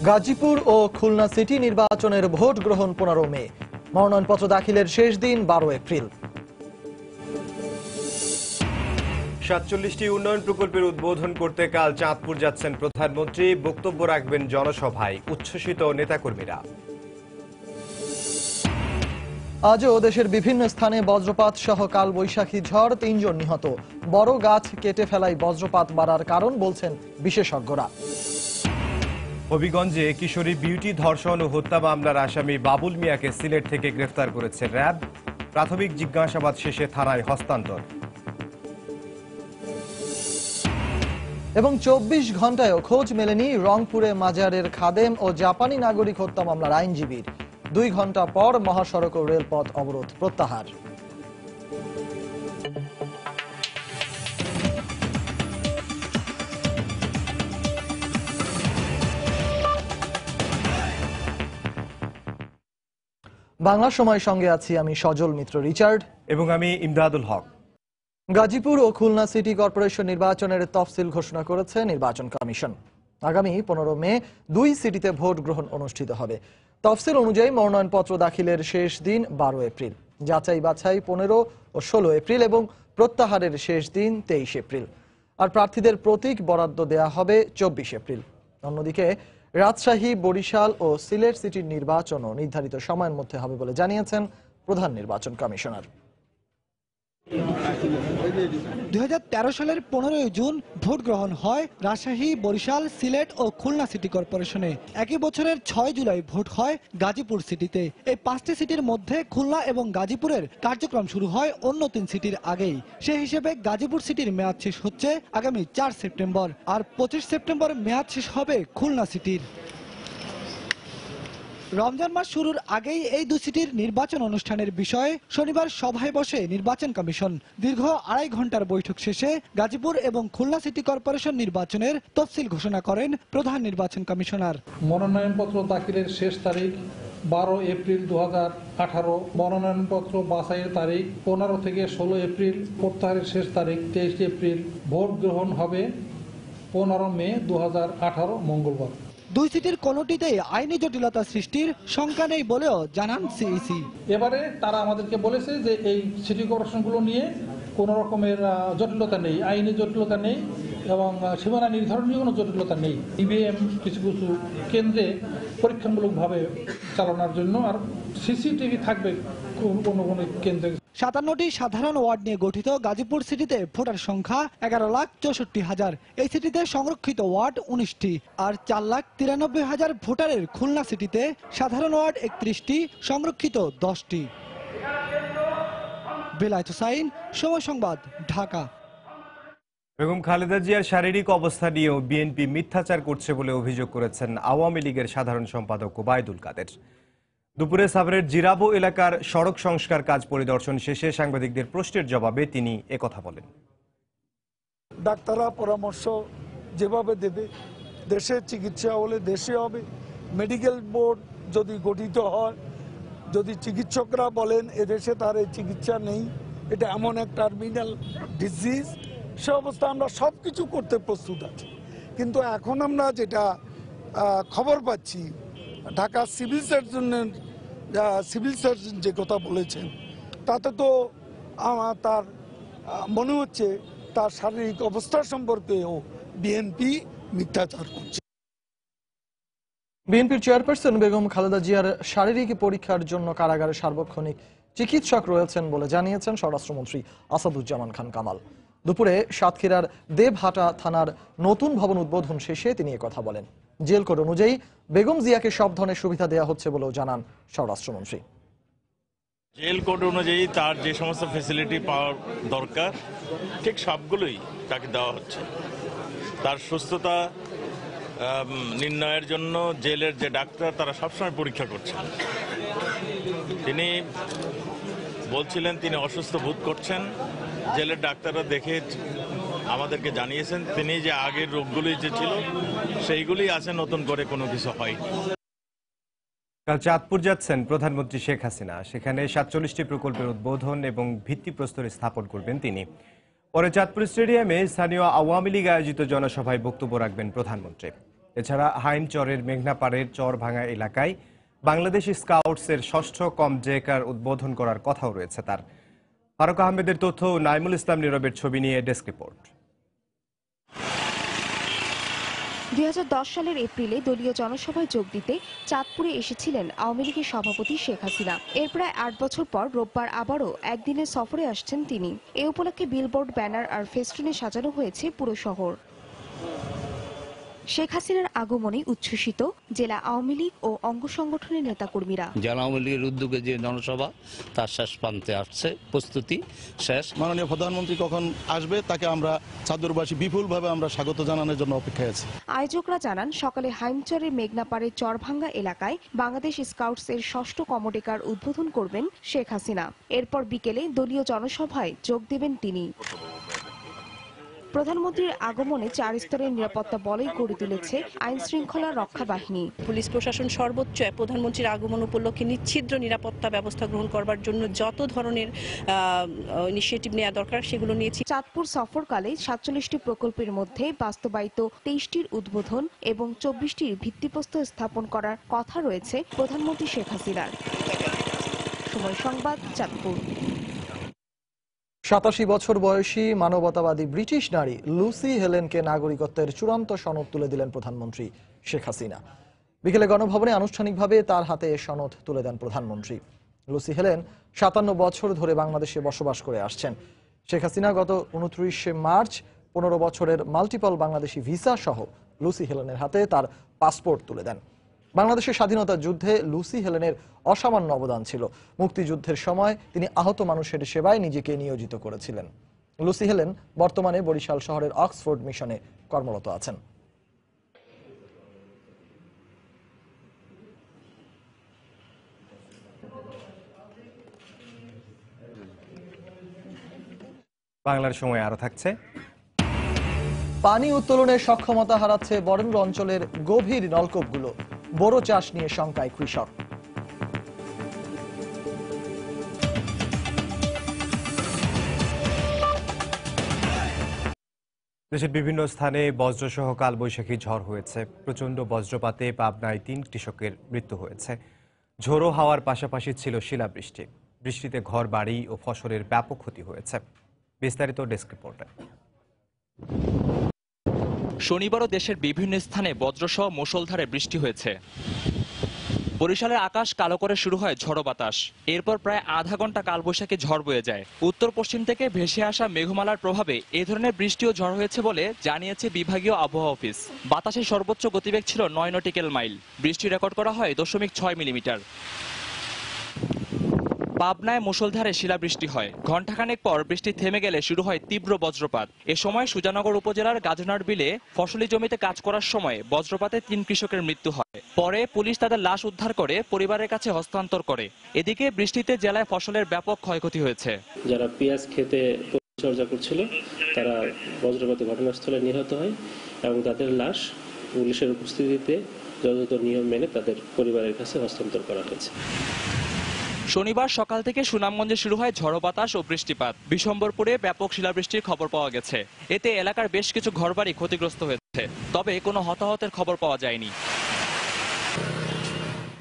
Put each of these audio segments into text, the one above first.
গাজীপুর ও Khulna city নির্বাচনের vote গ্রহণ 15 মে, মনোনয়নপত্র দাখিলের শেষ দিন 12 এপ্রিল। ৪৭টি উন্নয়ন প্রকল্পের উদ্বোধন করতে কাল চাঁদপুর যাচ্ছেন প্রধানমন্ত্রী। বক্তব্য রাখবেন জনসভায় উচ্ছ্বসিত নেতাকর্মীরা। আজও দেশের বিভিন্ন স্থানে বজ্রপাত সহ কাল বৈশাখী ঝড়, 3 জন নিহত। বড় গাছ কেটে ফেলায় বজ্রপাত বাড়ার কারণ বলছেন বিশেষজ্ঞরা। হবিগঞ্জে কিশোরী বিউটি ধর্ষণ ও হত্যা মামলার আসামি বাবুল মিয়াকে সিলেট থেকে গ্রেফতার করেছে র্যাব। প্রাথমিক জিজ্ঞাসাবাদ শেষে থানায় হস্তান্তর। এবং 24 ঘন্টায়ও খোঁজ মেলেনি রংপুরে মাজারের খাদেম ও জাপানি নাগরিক হত্যা মামলার আইনজীবীর। 2 ঘন্টা পর মহাসড়ক ও রেলপথ অবরোধ প্রত্যাহার। বাংলা সময় সঙ্গে আছি আমি সজল মিত্র রিচার্ড এবং আমি ইমদাদুল হক। গাজীপুর ও খুলনা সিটি কর্পোরেশন নির্বাচনের তফসিল ঘোষণা করেছে নির্বাচন কমিশন। আগামী 15 মে 2 সিটিতে ভোট গ্রহণ অনুষ্ঠিত হবে। তফসিল অনুযায়ী মনোনয়নপত্র দাখিলের শেষ দিন 12 এপ্রিল, যাচাই বাছাই 15 ও 16 এপ্রিল এবং প্রত্যাহারের শেষ দিন 23 এপ্রিল। আর প্রার্থীদের প্রতীক বরাদ্দ দেয়া হবে 24 এপ্রিল। অন্যদিকে রাজশাহী, বরিশাল ও সিলেট সিটির নির্বাচনও নির্ধারিত সময়ের মধ্যে হবে বলে জানিয়েছেন প্রধান নির্বাচন কমিশনার। 2013 সালের 15 জুন ভোট গ্রহণ হয় রাজশাহী, বরিশাল, সিলেট ও খুলনা সিটি কর্পোরেশনে। একই বছরের 6 জুলাই ভোট হয় গাজীপুর সিটিতে। এই 5টি সিটির মধ্যে খুলনা এবং গাজীপুরের কার্যক্রম শুরু হয় অন্য 3 সিটির আগেই। সেই হিসেবে গাজীপুর সিটির মেয়াদ শেষ হচ্ছে আগামী 4 সেপ্টেম্বর, আর 25 সেপ্টেম্বর মেয়াদ শেষ হবে খুলনা সিটির। রমজান মাস শুরুর আগেই এই 2 সিটির নির্বাচন অনুষ্ঠানের বিষয়ে শনিবার সভায় বসে নির্বাচন কমিশন। দীর্ঘ 2.5 ঘন্টার বৈঠক শেষে গাজীপুর এবং খুলনা সিটি কর্পোরেশন নির্বাচনের তফসিল ঘোষণা করেন প্রধান নির্বাচন কমিশনার। মনোনয়নপত্র দাখিলের শেষ তারিখ 12 এপ্রিল 2018, মনোনয়নপত্র বাছাইয়ের তারিখ 15 থেকে 16 এপ্রিল, প্রত্যাহারের শেষ তারিখ 23 এপ্রিল। ভোট গ্রহণ হবে 15 মে 2018 মঙ্গলবার। 2 সিটির কোনোটিতেই আইনি জটিলতা সৃষ্টির শঙ্কা নেই বলেও জানান সিইসি। এবারে তারা আমাদেরকে বলেছে যে এই সিটি কর্পোরেশনগুলো নিয়ে কোনো রকমের জটিলতা নেই, আইনি জটিলতা নেই এবং সীমানা নির্ধারণীয় কোনো জটিলতা নেই। ইভিএম কিছু কিছু কেন্দ্রে পরীক্ষামূলকভাবে চালানোর জন্য, আর সিসিটিভি থাকবে কোনো কোনো কেন্দ্রে। 57টি সাধারণ ওয়ার্ড নিয়ে গঠিত গাজীপুর সিটিতে ভোটার সংখ্যা 11,64,000। এই সিটিতে সংরক্ষিত ওয়ার্ড 19টি, আর 4,93,000 ভোটারের খুলনা সিটিতে সাধারণ ওয়ার্ড 31টি, সংরক্ষিত 10টি। বেলায়েত হোসাইন, সময় সংবাদ, ঢাকা। বেগম খালেদা জিয়ার শারীরিক অবস্থা নিয়েও বিএনপি মিথ্যাচার করছে বলে অভিযোগ করেছেন আওয়ামী লীগের সাধারণ সম্পাদক ওবায়দুল কাদের। দুপুরে সাভারের জিরাবো এলাকার সড়ক সংস্কার কাজ পরিদর্শন শেষে সাংবাদিকদের প্রশ্নের জবাবে তিনি একথা বলেন। ডাক্তাররা পরামর্শ যেভাবে দেবে, দেশে চিকিৎসা হলে দেশে হবে। মেডিকেল বোর্ড যদি গঠিত হয়, যদি চিকিৎসকরা বলেন এদেশে তার এই চিকিৎসা নেই, এটা এমন এক টার্মিনাল ডিজিজ, সে অবস্থা আমরা সব কিছু করতে প্রস্তুত আছি। কিন্তু এখন আমরা যেটা খবর পাচ্ছি, ঢাকা সিভিল সার্জন যে কথা বলেছেন, তাতে তো তার মনে হচ্ছে তার শারীরিক অবস্থা সম্পর্কেও বিএনপি মিথ্যাচার করছে। বিএনপির চেয়ারপারসন বেগম খালেদা জিয়ার শারীরিক পরীক্ষার জন্য কারাগারে সার্বক্ষণিক চিকিৎসক রয়েছেন বলে জানিয়েছেন স্বরাষ্ট্রমন্ত্রী আসাদুজ্জামান খান কামাল। দুপুরে সাতক্ষীরার দেবহাটা থানার নতুন ভবন উদ্বোধন শেষে তিনি একথা বলেন। জেল কোড অনুযায়ী বেগম জিয়াকে সব ধরনের সুবিধা দেওয়া হচ্ছে বলেও জানান স্বরাষ্ট্রমন্ত্রী। জেল কোড অনুযায়ী তার যে সমস্ত ফ্যাসিলিটি পাওয়ার দরকার ঠিক সবগুলোই তাকে দেওয়া হচ্ছে। তার সুস্থতা নির্ণয়ের জন্য জেলের যে ডাক্তার তারা সবসময় পরীক্ষা করছেন। তিনি বলছিলেন তিনি অসুস্থ বোধ করছেন, জেলের ডাক্তাররা দেখে আমাদেরকে জানিয়েছেন তিনি যে আগের রোগগুলি যে ছিল সেইগুলি আছে, নতুন করে কোনো কিছু হয়নি। কাল চাঁদপুর যাচ্ছেন প্রধানমন্ত্রী শেখ হাসিনা। সেখানে 47টি প্রকল্পের উদ্বোধন এবং ভিত্তিপ্রস্তর স্থাপন করবেন তিনি। পরে চাঁদপুর স্টেডিয়ামে স্থানীয় আওয়ামী লীগ আয়োজিত জনসভায় বক্তব্য রাখবেন প্রধানমন্ত্রী। এছাড়া হাইমচরের মেঘনাপাড়ের চরভাঙ্গা এলাকায় বাংলাদেশ স্কাউটসের ৬ষ্ঠ কমজেকার উদ্বোধন করার কথাও রয়েছে তার। ফারুক আহমেদের তথ্য, নাইমুল ইসলাম নীরবের ছবি নিয়ে ডেস্ক রিপোর্ট। ২০১০ সালের এপ্রিলে দলীয় জনসভায় যোগ দিতে চাঁদপুরে এসেছিলেন আওয়ামী লীগের সভাপতি শেখ হাসিনা। এর প্রায় ৮ বছর পর রোববার আবারও একদিনের সফরে আসছেন তিনি। এ উপলক্ষে বিলবোর্ড, ব্যানার আর ফেস্টুনে সাজানো হয়েছে পুরো শহর। শেখ হাসিনার আগমনে উচ্ছ্বসিত জেলা আওয়ামী লীগ ও অঙ্গ সংগঠনের নেতাকর্মীরা। জেলা আওয়ামী লীগের উদ্যোগে যে জনসভা তার শেষ প্রান্তে আসছে, প্রস্তুতি শেষ। মাননীয় প্রধানমন্ত্রী কখন আসবে তাকে আমরা চাঁদপুরবাসী বিপুলভাবে আমরা স্বাগত জানানোর জন্য অপেক্ষায় আছি। আয়োজকরা জানান, সকালে হাইমচরের মেঘনাপাড়ের চরভাঙ্গা এলাকায় বাংলাদেশ স্কাউটস এর ৬ষ্ঠ কমোডেকার উদ্বোধন করবেন শেখ হাসিনা। এরপর বিকেলে দলীয় জনসভায় যোগ দেবেন তিনি। প্রধানমন্ত্রীর আগমনে ৪ স্তরের নিরাপত্তা বলয় গড়ে তুলেছে আইন শৃঙ্খলা রক্ষা বাহিনী। পুলিশ প্রশাসন সর্বোচ্চ প্রধানমন্ত্রীর আগমন উপলক্ষে নিচ্ছিদ্র নিরাপত্তা ব্যবস্থা গ্রহণ করবার জন্য যত ধরনের ইনিশিয়েটিভ নেওয়া দরকার সেগুলো নিয়েছি। চাঁদপুর সফরকালে ৪৭টি প্রকল্পের মধ্যে বাস্তবায়িত ২৩টির উদ্বোধন এবং ২৪টির ভিত্তিপ্রস্তর স্থাপন করার কথা রয়েছে প্রধানমন্ত্রী শেখ হাসিনার। সময় সংবাদ, চাঁদপুর। ৮৭ বছর বয়সী মানবতাবাদী ব্রিটিশ নারী লুসি হেলেনকে নাগরিকত্বের চূড়ান্ত সনদ তুলে দিলেন প্রধানমন্ত্রী শেখ হাসিনা। বিকেলে গণভবনে আনুষ্ঠানিকভাবে তার হাতে এ সনদ তুলে দেন প্রধানমন্ত্রী। লুসি হেলেন ৫৭ বছর ধরে বাংলাদেশে বসবাস করে আসছেন। শেখ হাসিনা গত ২৯শে মার্চ ১৫ বছরের মাল্টিপল বাংলাদেশি ভিসা সহ লুসি হেলেনের হাতে তার পাসপোর্ট তুলে দেন। বাংলাদেশের স্বাধীনতা যুদ্ধে লুসি হেলেনের অসামান্য অবদান ছিল। মুক্তিযুদ্ধের সময় তিনি আহত মানুষের সেবায় নিজেকে নিয়োজিত করেছিলেন। লুসি হেলেন বর্তমানে বরিশাল শহরের অক্সফোর্ড মিশনে কর্মরত আছেন। বাংলার সময় আরো থাকছে। পানি উত্তোলনের সক্ষমতা হারাচ্ছে বরেন্দ্র অঞ্চলের গভীর নলকূপগুলো। বোরো চাষ নিয়ে শঙ্কায় কৃষক। দেশের বিভিন্ন স্থানে বজ্রসহ কালবৈশাখী ঝড় হয়েছে। প্রচণ্ড বজ্রপাতে পাবনায় ৩ কৃষকের মৃত্যু হয়েছে। ঝোড়ো হাওয়ার পাশাপাশি ছিল শিলাবৃষ্টি। বৃষ্টিতে ঘর বাড়ি ও ফসলের ব্যাপক ক্ষতি হয়েছে। বিস্তারিত ডেস্ক রিপোর্টে। শনিবারও দেশের বিভিন্ন স্থানে বজ্রসহ মুষলধারে বৃষ্টি হয়েছে। বরিশালের আকাশ কালো করে শুরু হয় ঝড়ো বাতাস। এরপর প্রায় আধা ঘন্টা কালবৈশাখী ঝড় বয়ে যায়। উত্তর পশ্চিম থেকে ভেসে আসা মেঘমালার প্রভাবে এ ধরনের বৃষ্টিও ঝড় হয়েছে বলে জানিয়েছে বিভাগীয় আবহাওয়া অফিস। বাতাসের সর্বোচ্চ গতিবেগ ছিল ৯ নটিক্যাল মাইল। বৃষ্টি রেকর্ড করা হয় 0.6 মিলিমিটার। পাবনায় মুষলধারে শিলাবৃষ্টি হয়। ঘণ্টাখানেক পর বৃষ্টি থেমে গেলে শুরু হয় তীব্র বজ্রপাত। এ সময় সুজানগর উপজেলার গাজনার বিলে ফসলি জমিতে কাজ করার সময় বজ্রপাতে 3 কৃষকের মৃত্যু হয়। পরে পুলিশ তাদের লাশ উদ্ধার করে পরিবারের কাছে হস্তান্তর করে। এদিকে বৃষ্টিতে জেলায় ফসলের ব্যাপক ক্ষয়ক্ষতি হয়েছে। যারা পেঁয়াজ খেতে পরিচর্যা করছিল তারা বজ্রপাতে ঘটনাস্থলে নিহত হয় এবং তাদের লাশ পুলিশের উপস্থিতিতে যথাযথ নিয়ম মেনে তাদের পরিবারের কাছে হস্তান্তর করা হয়েছে। শনিবার সকাল থেকে সুনামগঞ্জে শুরু হয় ঝড়ো বাতাস ও বৃষ্টিপাত। বিশম্বরপুরে ব্যাপক শিলাবৃষ্টির খবর পাওয়া গেছে। এতে এলাকার বেশ কিছু ঘরবাড়ি ক্ষতিগ্রস্ত হয়েছে, তবে কোনো হতাহতের খবর পাওয়া যায়নি।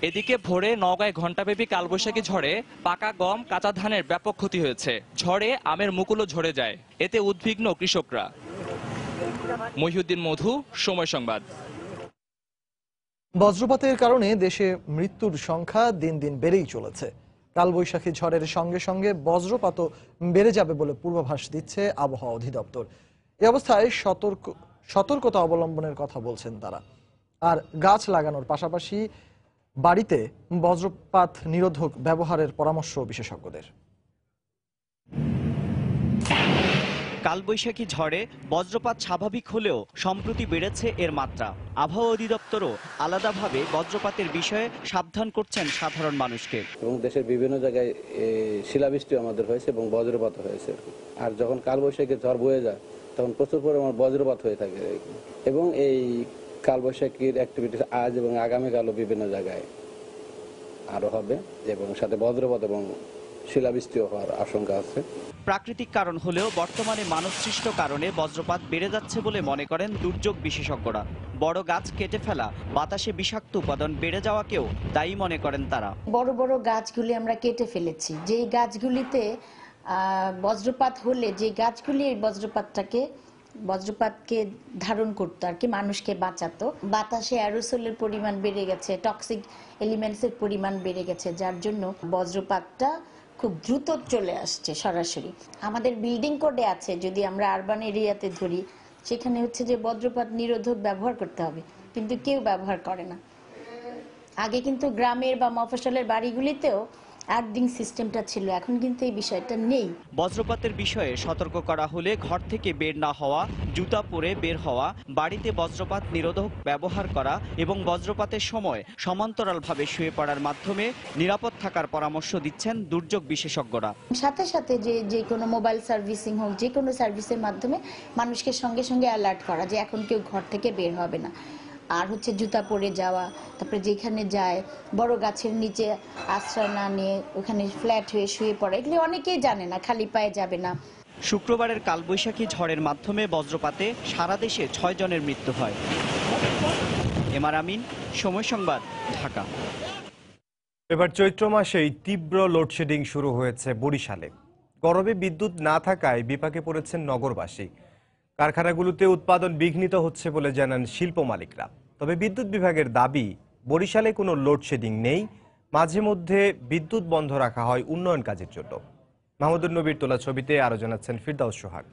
এদিকে ভোরে নওগাঁয় ঘণ্টাব্যাপী কালবৈশাখী ঝড়ে পাকা গম, কাঁচা ধানের ব্যাপক ক্ষতি হয়েছে। ঝড়ে আমের মুকুলও ঝরে যায়। এতে উদ্বিগ্ন কৃষকরা। মহিউদ্দিন মধু, সময় সংবাদ। বজ্রপাতের কারণে দেশে মৃত্যুর সংখ্যা দিন দিন বেড়েই চলেছে। কালবৈশাখী ঝড়ের সঙ্গে সঙ্গে বজ্রপাতও বেড়ে যাবে বলে পূর্বাভাস দিচ্ছে আবহাওয়া অধিদপ্তর। এই অবস্থায় সতর্কতা অবলম্বনের কথা বলছেন তারা। আর গাছ লাগানোর পাশাপাশি বাড়িতে বজ্রপাত নিরোধক ব্যবহারের পরামর্শ বিশেষজ্ঞদের। কালবৈশাখী ঝড়ে বজ্রপাত স্বাভাবিক হলেও সম্প্রতি বেড়েছে এর মাত্রা। আবহাওয়া অধিদপ্তরও আলাদাভাবে বজ্রপাতের বিষয়ে সাবধান করছেন সাধারণ মানুষকে। এবং দেশের বিভিন্ন জায়গায় শিলাবৃষ্টি আমাদের হয়েছে এবং বজ্রপাত হয়েছে। আর যখন কালবৈশাখী ঝড় বয়ে যায় তখন প্রচুর পরিমাণ বজ্রপাত হয়ে থাকে এবং এই কালবৈশাখীর অ্যাক্টিভিটিস আজ এবং আগামীকালও বিভিন্ন জায়গায় আরো হবে এবং সাথে বজ্রপাত এবং শিলাবৃষ্টিও হওয়ার আশঙ্কা আছে। প্রাকৃতিক কারণ হলেও বর্তমানে মানবসৃষ্ট কারণে বজ্রপাত বেড়ে যাচ্ছে বলে মনে করেন দুর্যোগ বিশেষজ্ঞরা। বড় গাছ কেটে ফেলা, বাতাসে বিষাক্ত উপাদান বেড়ে যাওয়াকেও দায়ী মনে করেন তারা। বড় বড় গাছগুলি আমরা কেটে ফেলেছি, যেই গাছগুলিতে বজ্রপাত হলে যে গাছগুলি এই বজ্রপাতকে ধারণ করতো আর কি, মানুষকে বাঁচাতো। বাতাসে অ্যারোসোলের পরিমাণ বেড়ে গেছে, টক্সিক এলিমেন্টসের পরিমাণ বেড়ে গেছে, যার জন্য বজ্রপাতটা খুব দ্রুত চলে আসছে সরাসরি। আমাদের বিল্ডিং কোডে আছে, যদি আমরা আরবান এরিয়াতে ধরি, সেখানে হচ্ছে যে বজ্রপাত নিরোধক ব্যবহার করতে হবে, কিন্তু কেউ ব্যবহার করে না। আগে কিন্তু গ্রামের বা মফস্বলের বাড়িগুলিতেও আর্থিং সিস্টেমটা ছিল, এখন কিন্তু এই বিষয়টা নেই। বজ্রপাতের বিষয়ে সতর্ক করা হলে ঘর থেকে বের না হওয়া, জুতা পরে বের হওয়া, বাড়িতে বজ্রপাত নিরোধক ব্যবহার করা এবং বজ্রপাতের সময় সমান্তরালভাবে শুয়ে পড়ার মাধ্যমে নিরাপদ থাকার পরামর্শ দিচ্ছেন দুর্যোগ বিশেষজ্ঞরা। সাথে সাথে যে কোনো মোবাইল সার্ভিসিং হোক, যে কোনো সার্ভিসের মাধ্যমে মানুষকে সঙ্গে সঙ্গে অ্যালার্ট করা যে এখন কেউ ঘর থেকে বের হবে না। আর হচ্ছে জুতা পরে যাওয়া, তারপরে যেখানে যায় বড় গাছের নিচে আশ্রয় না নিয়ে ওখানে ফ্ল্যাট হয়ে শুয়ে পড়া, এগুলি অনেকেই জানে না, খালি পায়ে যাবে না। শুক্রবারের কালবৈশাখী ঝড়ের মাধ্যমে বজ্রপাতে সারা দেশে 6 জনের মৃত্যু হয়। এমআর আমিন, সময় সংবাদ, ঢাকা। এবার চৈত্র মাসেই তীব্র লোডশেডিং শুরু হয়েছে বরিশালে। গরমে বিদ্যুৎ না থাকায় বিপাকে পড়েছেন নগরবাসী। কারখানাগুলোতে উৎপাদন বিঘ্নিত হচ্ছে বলে জানান শিল্প মালিকরা। তবে বিদ্যুৎ বিভাগের দাবি, বরিশালে কোনো লোডশেডিং নেই, মাঝে মধ্যে বিদ্যুৎ বন্ধ রাখা হয় উন্নয়ন কাজের জন্য। মাহমুদুর নবীর তোলা ছবিতে আরো জানাচ্ছেন ফিরদাউস সোহাগ।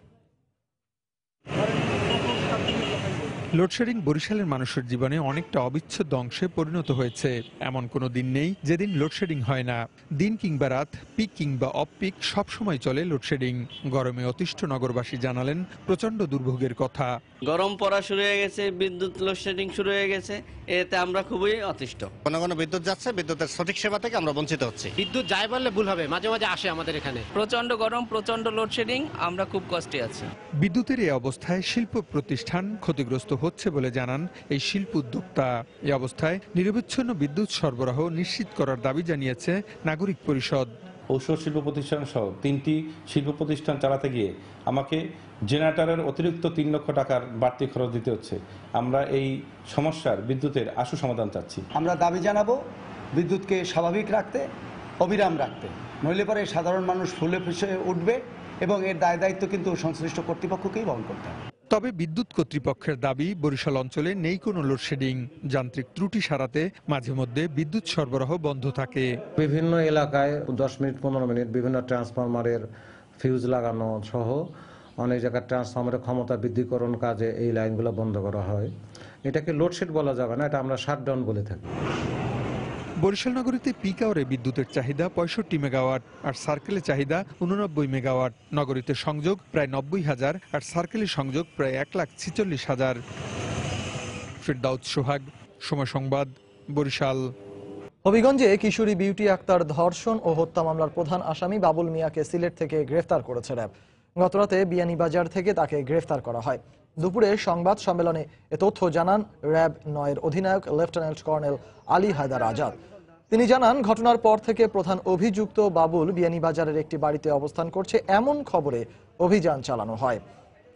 লোডশেডিং বরিশালের মানুষের জীবনে অনেকটা অবিচ্ছেদ্য অংশে পরিণত হয়েছে। এমন কোনো দিন নেই যেদিন লোডশেডিং হয় না। দিন কিংবা রাত, পিক কিংবা অফ পিক, সবসময় চলে লোডশেডিং। গরমে অতিষ্ঠ নগরবাসী জানালেন প্রচন্ড দুর্ভোগের কথা। গরম পড়া শুরু হয়ে গেছে, বিদ্যুৎ লোডশেডিং শুরু হয়ে গেছে, এতে আমরা খুবই অতিষ্ঠ। কোনো কোনো বিদ্যুৎ যাচ্ছে, বিদ্যুতের সঠিক সেবা থেকে আমরা বঞ্চিত হচ্ছি। বিদ্যুৎ যায় বললে ভুল হবে, মাঝে মাঝে আসে আমাদের এখানে। প্রচন্ড গরম, প্রচন্ড লোডশেডিং, আমরা খুব কষ্টে আছি। বিদ্যুতের এই অবস্থায় শিল্প প্রতিষ্ঠান ক্ষতিগ্রস্ত হচ্ছে বলে জানান এই শিল্প উদ্যোক্তা। এই অবস্থায় নিরবচ্ছিন্ন বিদ্যুৎ সরবরাহ নিশ্চিত করার দাবি জানিয়েছে নাগরিক পরিষদ। ঔষধ শিল্প প্রতিষ্ঠান সহ 3টি শিল্প প্রতিষ্ঠান চালাতে গিয়ে আমাকে জেনারেটরের অতিরিক্ত 3 লক্ষ টাকার বাড়তি খরচ দিতে হচ্ছে। আমরা এই সমস্যার বিদ্যুতের আশু সমাধান চাচ্ছি। আমরা দাবি জানাবো বিদ্যুৎকে স্বাভাবিক রাখতে, অবিরাম রাখতে, নইলে পরে সাধারণ মানুষ ফুলে ফেঁসে উঠবে এবং এর দায় দায়িত্ব কিন্তু সংশ্লিষ্ট কর্তৃপক্ষকেই বহন করতে হবে। তবে বিদ্যুৎ কর্তৃপক্ষের দাবি, বরিশাল অঞ্চলে নেই কোনো লোডশেডিং। যান্ত্রিক ত্রুটি সারাতে মাঝে মধ্যে বিদ্যুৎ সরবরাহ বন্ধ থাকে। বিভিন্ন এলাকায় 10 মিনিট 15 মিনিট বিভিন্ন ট্রান্সফরমারের ফিউজ লাগানো সহ অনেক জায়গায় ট্রান্সফরমারের ক্ষমতা বৃদ্ধিকরণ কাজে এই লাইনগুলো বন্ধ করা হয়। এটাকে লোডশেড বলা যাবে না, এটা আমরা শাটডাউন বলে থাকি। বরিশাল নগরীতে পিক আওয়ারে বিদ্যুতের চাহিদা 65 মেগাওয়াট আর সার্কেলে চাহিদা 89 মেগাওয়াট। নগরীতে সংযোগ প্রায় 90,000 আর সার্কেলে সংযোগ প্রায় 1,46,000। ফিরদাউস সোহাগ, সময় সংবাদ, বরিশাল। হবিগঞ্জে কিশোরী বিউটি আক্তার ধর্ষণ ও হত্যা মামলার প্রধান আসামি বাবুল মিয়াকে সিলেট থেকে গ্রেফতার করেছে র্যাব। গতরাতে বিয়ানীবাজার থেকে তাকে গ্রেফতার করা হয়। দুপুরে সংবাদ সম্মেলনে এ তথ্য জানান র্যাব 9-এর অধিনায়ক লেফটেন্যান্ট কর্নেল আলী হায়দার আজাদ। তিনি জানান, ঘটনার পর থেকে প্রধান অভিযুক্ত বাবুল বিয়ানীবাজারের একটি বাড়িতে অবস্থান করছে এমন খবরে অভিযান চালানো হয়।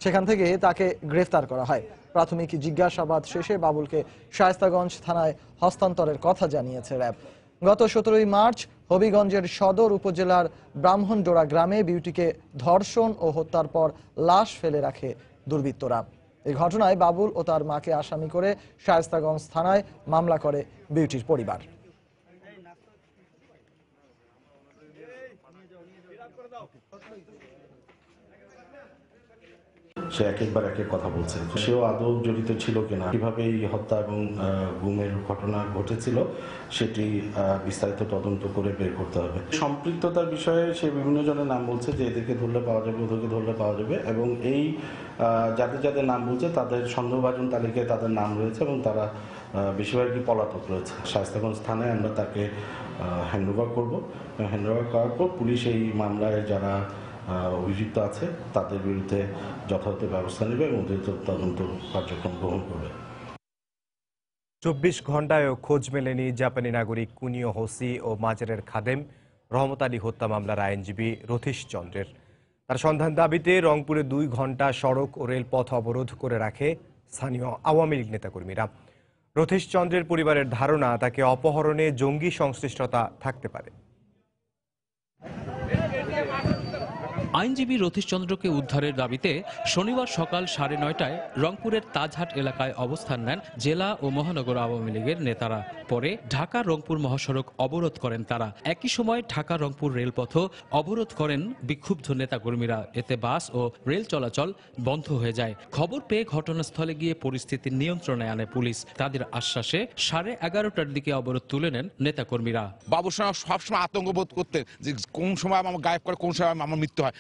সেখান থেকে তাকে গ্রেফতার করা হয়। প্রাথমিক জিজ্ঞাসাবাদ শেষে বাবুলকে শায়েস্তাগঞ্জ থানায় হস্তান্তরের কথা জানিয়েছে র্যাব। গত 17 মার্চ হবিগঞ্জের সদর উপজেলার ব্রাহ্মণডোড়া গ্রামে বিউটিকে ধর্ষণ ও হত্যার পর লাশ ফেলে রাখে দুর্বৃত্তরা। এই ঘটনায় বাবুল ও তার মাকে আসামি করে শায়েস্তাগঞ্জ থানায় মামলা করে বিউটির পরিবার। সে একবার এক কথা বলছে, সেও আদৌ জড়িত ছিল কিনা, কিভাবে এই হত্যা এবং গুমের ঘটনা ঘটেছিল সেটি বিস্তারিত তদন্ত করে বের করতে হবে। সম্পৃক্ততার বিষয়ে সে বিভিন্ন জনের নাম বলছে যে এদেরকে ধরলে পাওয়া যাবে, ওদেরকে ধরলে পাওয়া যাবে, এবং এই যাদের যাদের নাম বলছে তাদের সন্দেহভাজন তালিকায় তাদের নাম রয়েছে এবং তারা বেশিরভাগই পলাতক রয়েছে। শায়েস্তাগঞ্জ থানায় আমরা তাকে হ্যান্ডওভার করবো। হ্যান্ডওভার করার পর পুলিশ এই মামলায় যারা অভিযুক্ত আছে তাদের বিরুদ্ধে যথাযথ ব্যবস্থা নেবে এবং তদন্ত কার্যক্রম গ্রহণ করবে। 24 ঘণ্টায়ও খোঁজ মেলেনি জাপানি নাগরিক কুনিও হোসি ও মাজারের খাদেম রহমত আলী হত্যা মামলার আইনজীবী রথীশ চন্দ্রের। তার সন্ধান দাবিতে রংপুরে 2 ঘন্টা সড়ক ও রেলপথ অবরোধ করে রাখে স্থানীয় আওয়ামী লীগ নেতাকর্মীরা। রথীশ চন্দ্রের পরিবারের ধারণা, তাকে অপহরণে জঙ্গি সংশ্লিষ্টতা থাকতে পারে। আইনজীবী রথীশ চন্দ্রকে উদ্ধারের দাবিতে শনিবার সকাল 9:30টায় রংপুরের তাজহাট এলাকায় অবস্থান নেন জেলা ও মহানগর আওয়ামী লীগের নেতারা। পরে ঢাকা রংপুর মহাসড়ক অবরোধ করেন তারা। একই সময় ঢাকা রংপুর রেলপথ অবরোধ করেন বিক্ষুব্ধ নেতাকর্মীরা। এতে বাস ও রেল চলাচল বন্ধ হয়ে যায়। খবর পেয়ে ঘটনাস্থলে গিয়ে পরিস্থিতি নিয়ন্ত্রণে আনে পুলিশ। তাদের আশ্বাসে 11:30টার দিকে অবরোধ তুলে নেন নেতাকর্মীরা। বাবুসোনা সবসময় আতঙ্ক বোধ করতেন যে কোন সময় আমার গায়েব করে, কোন সময় আমার মৃত্যু হয়,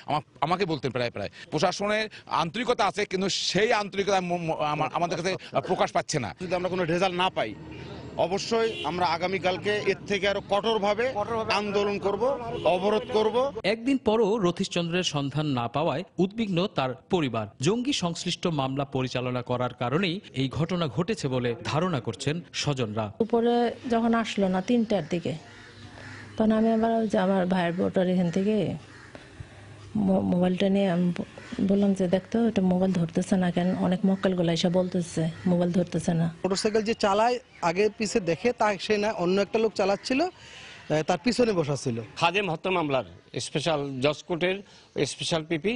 আমাকে বলতেন প্রায় প্রশাসনের আন্তরিকতা আছে, কিন্তু সেই আন্তরিকতা আমাদের কাছে প্রকাশ পাচ্ছে না। যদি আমরা কোনো রেজাল্ট না পাই, অবশ্যই আমরা আগামীকালকে এর থেকে আরো কঠোরভাবে আন্দোলন করব, অবরোধ করব। একদিন পরও রথীশ চন্দ্রের সন্ধান না পাওয়ায় উদ্বিগ্ন তার পরিবার। জঙ্গি সংশ্লিষ্ট মামলা পরিচালনা করার কারণেই এই ঘটনা ঘটেছে বলে ধারণা করছেন স্বজনরা। উপরে যখন আসলো না 3টার দিকে, তখন আমি আবার আমার ভাইয়ের বোটার এখান থেকে মোবাইলটা নিয়ে আমি বললাম যে দেখতো এটা মোবাইল ধরতেছে না কেন, অনেক মক্কেলগুলো এসে বলতেছে মোবাইল ধরতেছে না। মোটরসাইকেল যে চালায় আগে পিছে দেখে তা সে না, অন্য একটা লোক চালাচ্ছিল, তার পিছনে বসা ছিল। খাদেম হত্যা মামলার স্পেশাল জজ কোর্টের স্পেশাল পিপি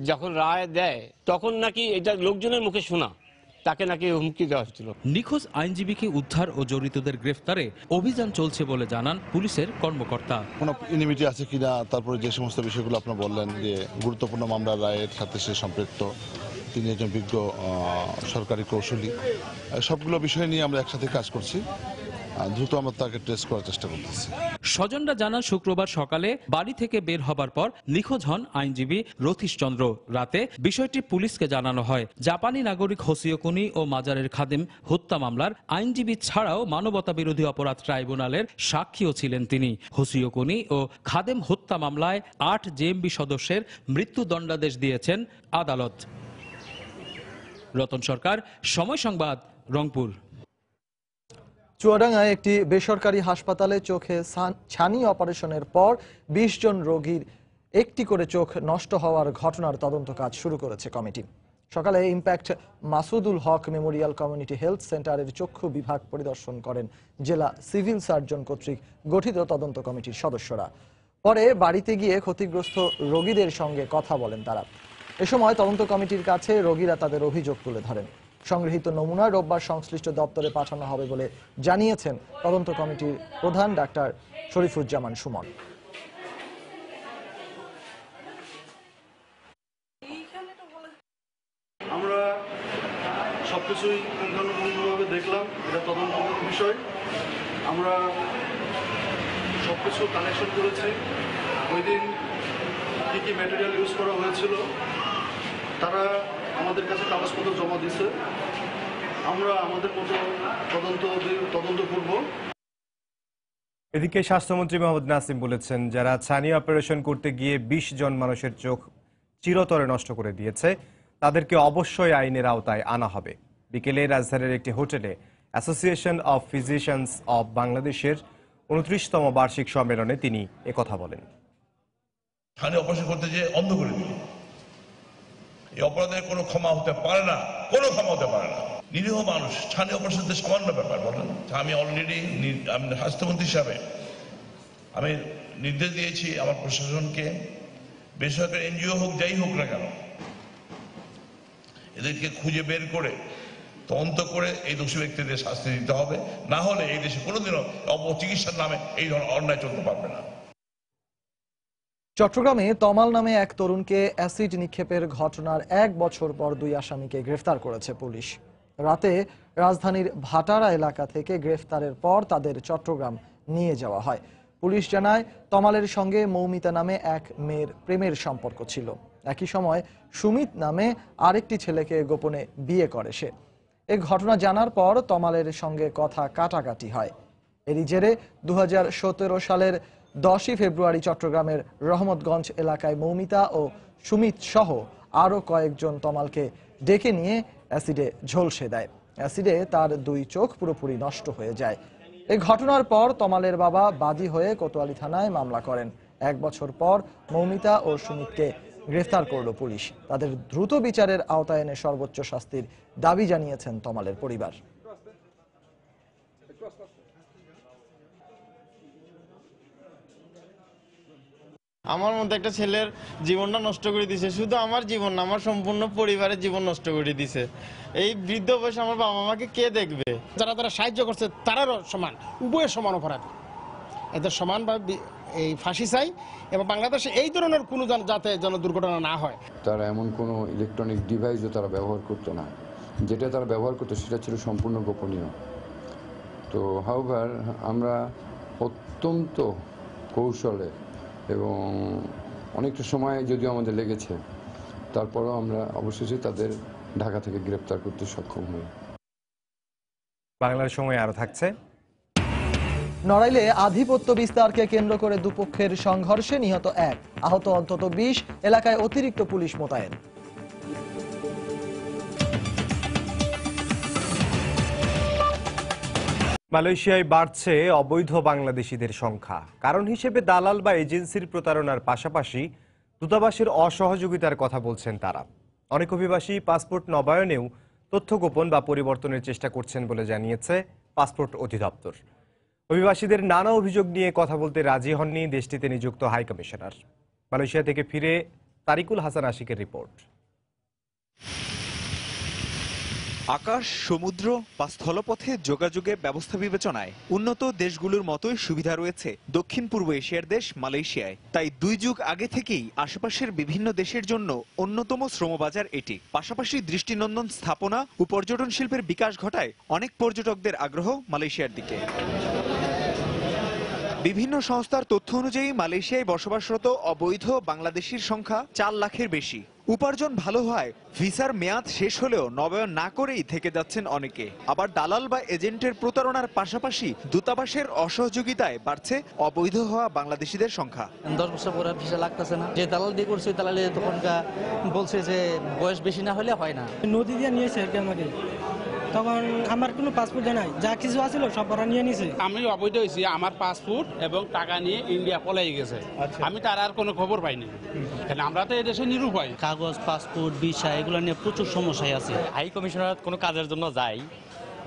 যখন রায় দেয়, তখন নাকি এটা লোকজনের মুখে শোনা, তাকে নাকি হুমকি দেওয়া হচ্ছিল। নিখোঁজ আইনজীবীকে উদ্ধার ও জড়িতদের গ্রেফতারে অভিযান চলছে বলে জানান পুলিশের কর্মকর্তা। কোনো ইনিমিটি আছে কিনা, তারপরে যে সমস্ত বিষয়গুলো আপনারা বললেন যে গুরুত্বপূর্ণ মামলার রায়ের সাথে সে সম্পৃক্ত, তিনি একজন বিজ্ঞ সরকারি কৌশলী, সবগুলো বিষয় নিয়ে আমরা একসাথে কাজ করছি। দ্রুত আমরা তাকে ট্রেস করার চেষ্টা করতেছি। স্বজনরা জানান শুক্রবার সকালে বাড়ি থেকে বের হবার পর নিখোঁজ হন আইনজীবী রথীশ চন্দ্র। রাতে বিষয়টি পুলিশকে জানানো হয়। জাপানি নাগরিক হোসিও কুনি ও মাজারের খাদেম হত্যা মামলার আইনজীবী ছাড়াও মানবতা বিরোধী অপরাধ ট্রাইব্যুনালের সাক্ষীও ছিলেন তিনি। হোসিও কুনি ও খাদেম হত্যা মামলায় 8 জেএমবি সদস্যের মৃত্যুদণ্ডাদেশ দিয়েছেন আদালত। রতন সরকার, সময় সংবাদ, রংপুর। চুয়াডাঙ্গায় একটি বেসরকারি হাসপাতালে চোখে ছানি অপারেশনের পর 20 জন রোগীর একটি করে চোখ নষ্ট হওয়ার ঘটনার তদন্ত কাজ শুরু করেছে কমিটি। সকালে ইম্প্যাক্ট মাসুদুল হক মেমোরিয়াল কমিউনিটি হেলথ সেন্টারের চক্ষু বিভাগ পরিদর্শন করেন জেলা সিভিল সার্জন কর্তৃক গঠিত তদন্ত কমিটির সদস্যরা। পরে বাড়িতে গিয়ে ক্ষতিগ্রস্ত রোগীদের সঙ্গে কথা বলেন তারা। এ সময় তদন্ত কমিটির কাছে রোগীরা তাদের অভিযোগ তুলে ধরেন। সংগৃহীত নমুনা রোববার সংশ্লিষ্ট দপ্তরে পাঠানো হবে বলে জানিয়েছেন তদন্ত কমিটির প্রধান ডাক্তার শরীফুজ্জামান সুমন। আমরা সবকিছুই পুঙ্খানুপুঙ্খভাবে দেখলাম, এটা তদন্তের বিষয়। আমরা সবকিছু কানেকশন করেছি। ওই দিন কী কী ম্যাটেরিয়াল ইউজ করা হয়েছিল তারা আমাদের কাছে কাগজপত্র জমা দিছে। আমরা আমাদের মতো তদন্ত করব। এদিকে স্বাস্থ্যমন্ত্রী মোহাম্মদ নাসিম বলেছেন, যারা ছানি অপারেশন করতে গিয়ে 20 জন মানুষের চোখ চিরতরে নষ্ট করে দিয়েছে তাদেরকে অবশ্যই আইনের আওতায় আনা হবে। বিকেলে রাজধানীর একটি হোটেলে অ্যাসোসিয়েশন অব ফিজিশিয়ানস অব বাংলাদেশের 29তম বার্ষিক সম্মেলনে তিনি একথা বলেন। ছানি অপারেশন করতে যে অন্ধ করে দিল, এই অপরাধের কোনো ক্ষমা হতে পারে না, কোনো ক্ষমা হতে পারে না। নিরীহ মানুষ, ছানি অপারেশন সামান্য ব্যাপার বলেন। আমি অলরেডি স্বাস্থ্যমন্ত্রী হিসাবে আমি নির্দেশ দিয়েছি আমার প্রশাসনকে, বেসরকারি এনজিও হোক যাই হোক না কেন, এদেরকে খুঁজে বের করে তদন্ত করে এই দোষী ব্যক্তিদের শাস্তি দিতে হবে। না হলে এই দেশে কোনোদিনও অপচিকিৎসার নামে এই ধরনের অন্যায় চলতে পারবে না। চট্টগ্রামে তমাল নামে এক তরুণকে অ্যাসিড নিক্ষেপের ঘটনার 1 বছর পর 2 আসামিকে গ্রেফতার করেছে পুলিশ। রাতে রাজধানীর ভাটারা এলাকা থেকে গ্রেফতারের পর তাদের চট্টগ্রাম নিয়ে যাওয়া হয়। পুলিশ জানায়, তমালের সঙ্গে মৌমিতা নামে এক মেয়ের প্রেমের সম্পর্ক ছিল। একই সময় সুমিত নামে আরেকটি ছেলেকে গোপনে বিয়ে করে সে। এ ঘটনা জানার পর তমালের সঙ্গে কথা কাটাকাটি হয়। এরই জেরে 2017 সালের 10 ফেব্রুয়ারি চট্টগ্রামের রহমতগঞ্জ এলাকায় মৌমিতা ও সুমিত সহ আরও কয়েকজন তমালকে ডেকে নিয়ে অ্যাসিডে ঝলসে দেয়। অ্যাসিডে তার 2 চোখ পুরোপুরি নষ্ট হয়ে যায়। এই ঘটনার পর তমালের বাবা বাদী হয়ে কোতোয়ালি থানায় মামলা করেন। 1 বছর পর মৌমিতা ও সুমিতকে গ্রেফতার করল পুলিশ। তাদের দ্রুত বিচারের আওতায় এনে সর্বোচ্চ শাস্তির দাবি জানিয়েছেন তমালের পরিবার। আমার মধ্যে একটা ছেলের জীবনটা নষ্ট করে দিছে, শুধু আমার জীবন না, আমার সম্পূর্ণ পরিবারের জীবন নষ্ট করে দিছে। এই বৃদ্ধ বয়সে আমার বাবা মাকে কে দেখবে? যারা যারা সাহায্য করছে তারারও সমান, উভয়ের সমান অপরাধ, এদের সমান বা এই ফাঁসি চাই এবং বাংলাদেশে এই ধরনের কোনো যাতে যেন দুর্ঘটনা না হয়। তারা এমন কোনো ইলেকট্রনিক ডিভাইসও তারা ব্যবহার করতো না, যেটা তারা ব্যবহার করতো সেটা ছিল সম্পূর্ণ গোপনীয়। তো হাউভার আমরা অত্যন্ত কৌশলে এবং অনেকটা সময় যদিও আমাদের লেগেছে, তারপরেও আমরা অবশেষে তাদের ঢাকা থেকে গ্রেপ্তার করতে সক্ষম হই। বাংলার সময় আরো থাকছে। নড়াইলে আধিপত্য বিস্তারকে কেন্দ্র করে দুপক্ষের সংঘর্ষে নিহত 1, আহত অন্তত 20, এলাকায় অতিরিক্ত পুলিশ মোতায়েন। মালয়েশিয়ায় বাড়ছে অবৈধ বাংলাদেশিদের সংখ্যা। কারণ হিসেবে দালাল বা এজেন্সির প্রতারণার পাশাপাশি দূতাবাসের অসহযোগিতার কথা বলছেন তারা। অনেক অভিবাসী পাসপোর্ট নবায়নেও তথ্য গোপন বা পরিবর্তনের চেষ্টা করছেন বলে জানিয়েছে পাসপোর্ট অধিদপ্তর। অভিবাসীদের নানা অভিযোগ নিয়ে কথা বলতে রাজি হননি দেশটিতে নিযুক্ত হাই কমিশনার। মালয়েশিয়া থেকে ফিরে তারিকুল হাসান আশিকের রিপোর্ট। আকাশ, সমুদ্র বা স্থলপথে যোগাযোগে ব্যবস্থা বিবেচনায় উন্নত দেশগুলোর মতোই সুবিধা রয়েছে দক্ষিণ পূর্ব এশিয়ার দেশ মালয়েশিয়ায়। তাই 2 যুগ আগে থেকেই আশেপাশের বিভিন্ন দেশের জন্য অন্যতম শ্রমবাজার এটি। পাশাপাশি দৃষ্টিনন্দন স্থাপনা ও পর্যটন শিল্পের বিকাশ ঘটায় অনেক পর্যটকদের আগ্রহ মালয়েশিয়ার দিকে। বিভিন্ন সংস্থার তথ্য অনুযায়ী মালয়েশিয়ায় বসবাসরত অবৈধ বাংলাদেশির সংখ্যা 4 লাখের বেশি। উপার্জন ভালো হয় ভিসার মেয়াদ শেষ হলেও নবায়ন না করেই থেকে যাচ্ছেন অনেকে। আবার দালাল বা এজেন্টের প্রতারণার পাশাপাশি দূতাবাসের অসহযোগিতায় বাড়ছে অবৈধ হওয়া বাংলাদেশিদের সংখ্যা। 10 বছর পরে ভিসা লাগতেছে না, যে দালাল দিয়ে করছে দালালে তখনকার বলছে যে বয়স বেশি না হলে হয় না। নদী দিয়ে নিয়েছে আমাকে, তখন আমার কোনো পাসপোর্ট নাই, যা কিছু আছিল সব ওরা নিয়ে নিছে। আমি অবৈধ হয়েছি, আমার পাসপোর্ট এবং টাকা নিয়ে ইন্ডিয়া পলাই গেছে। আমি তার আর কোনো খবর পাইনি, কারণ আমরা তো এদেশে নিরুপায়। কাগজ, পাসপোর্ট, ভিসা এগুলো নিয়ে প্রচুর সমস্যায় আছে। হাই কমিশনার কোনো কাজের জন্য যাই